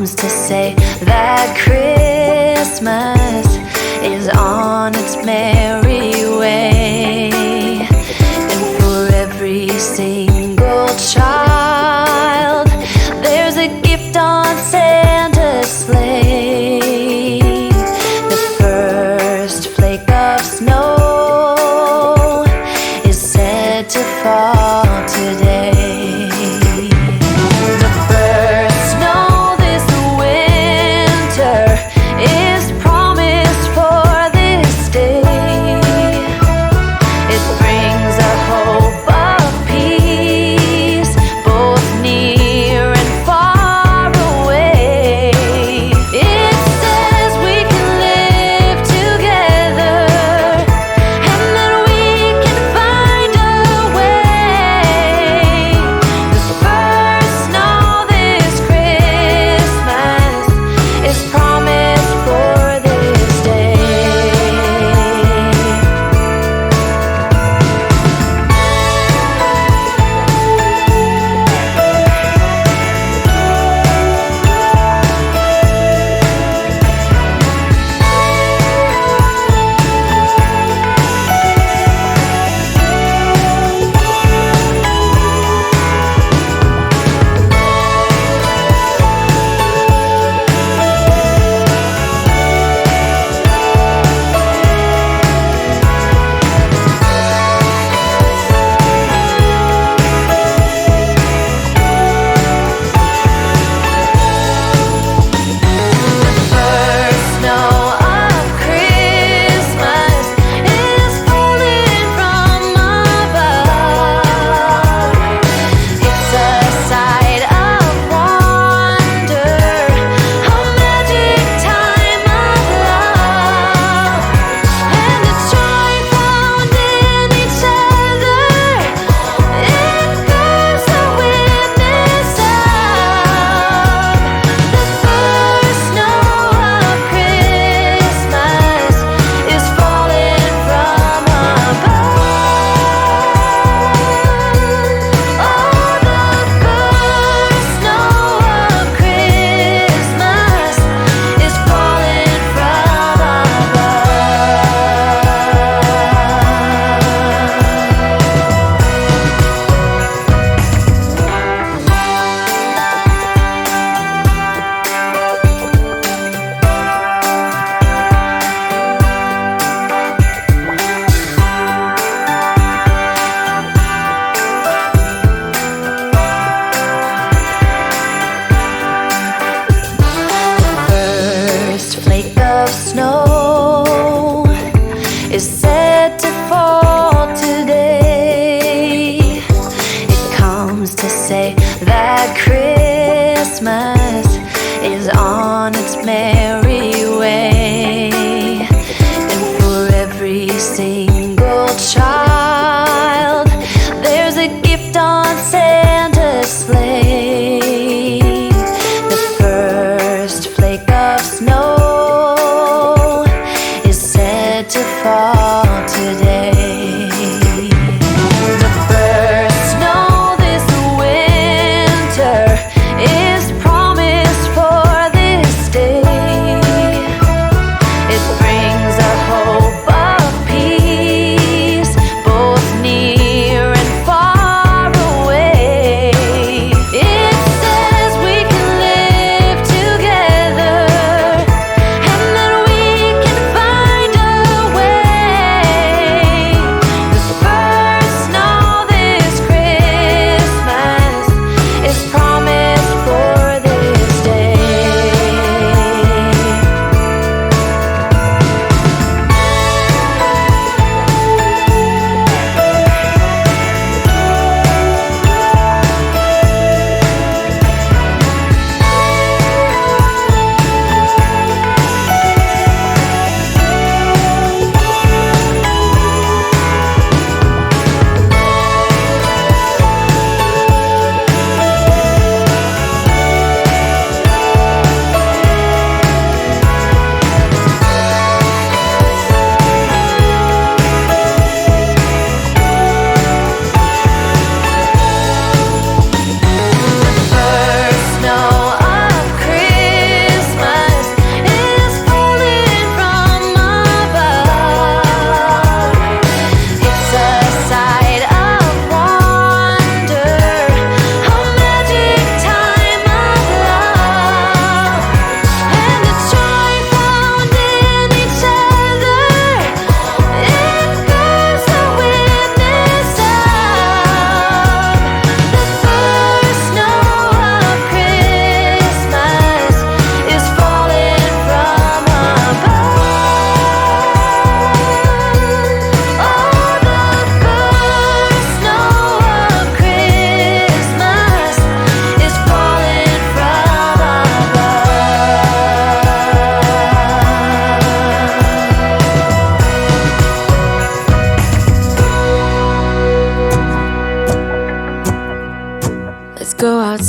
seems to say that Christmas is on its merry way, and for every single child there's a gift on Santa's sleigh. The first flake of snow is said to fall today. The first snow this winter is promised for this day.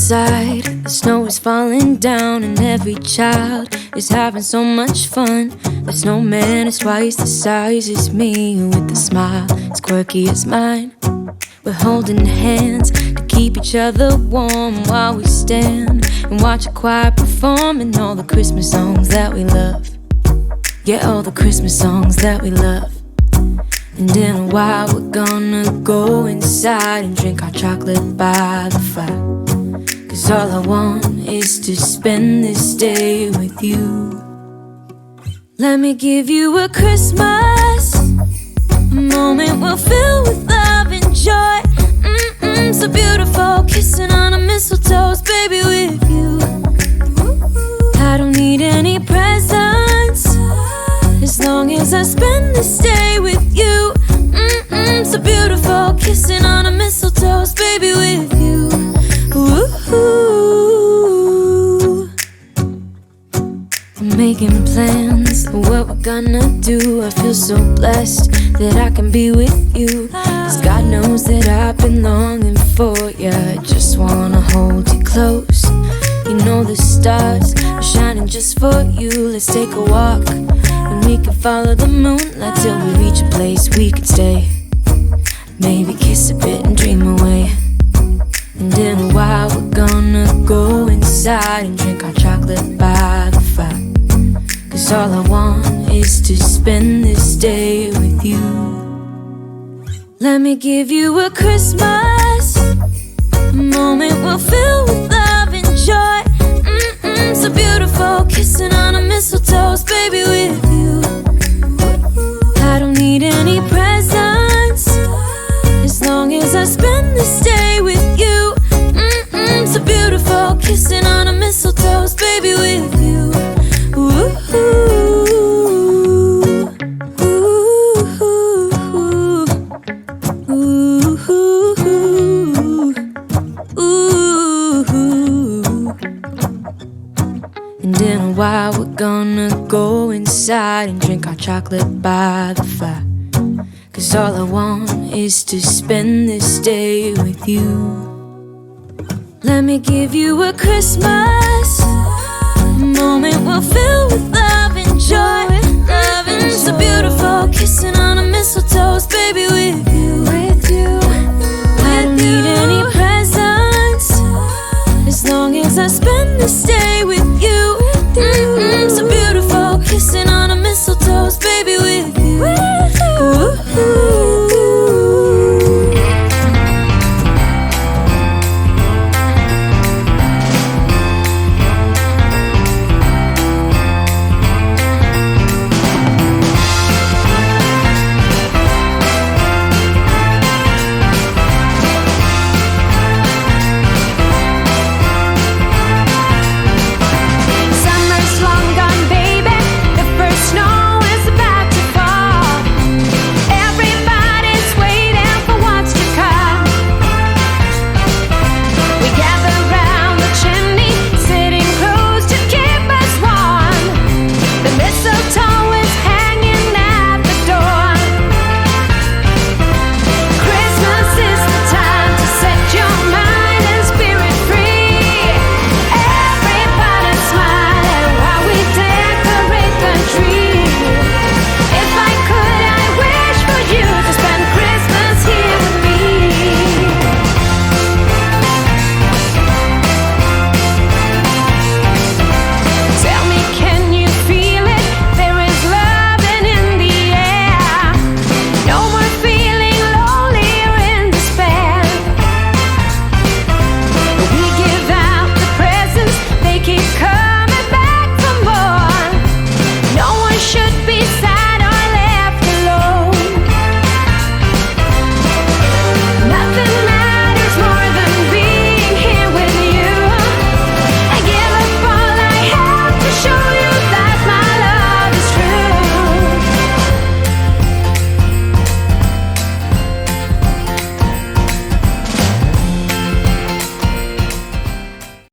outside, the snow is falling down and every child is having so much fun. The snowman is twice the size as me, with a smile as quirky as mine. We're holding hands to keep each other warm while we stand and watch a choir performing all the Christmas songs that we love. Yeah, all the Christmas songs that we love. And in a while we're gonna go inside and drink our chocolate by the fire. 'Cause all I want is to spend this day with you. Let me give you a Christmas, a moment we'll fill with love and joy. So beautiful, kissing on a mistletoe, baby, with you. I don't need any presents, as long as I spend this day with you. So beautiful, kissing on a mistletoe, baby, with you. Ooh. I'm making plans for what we're gonna do. I feel so blessed that I can be with you, 'cause God knows that I've been longing for you. I just wanna hold you close. You know the stars are shining just for you. Let's take a walk and we can follow the moonlight till we reach a place we can stay. Maybe kiss a bit and dream away. And in a while we're gonna go inside and drink our chocolate by the fire. 'Cause all I want is to spend this day with you. Let me give you a Christmas, a moment we'll fill with love and joy. So beautiful, kissing on a mistletoe, baby, with you. I don't need any presents, as long as I spend this day with you. So beautiful, kissing on a mistletoe, baby, with you. Ooh. While we're gonna go inside and drink our chocolate by the fire. 'Cause all I want is to spend this day with you. Let me give you a Christmas,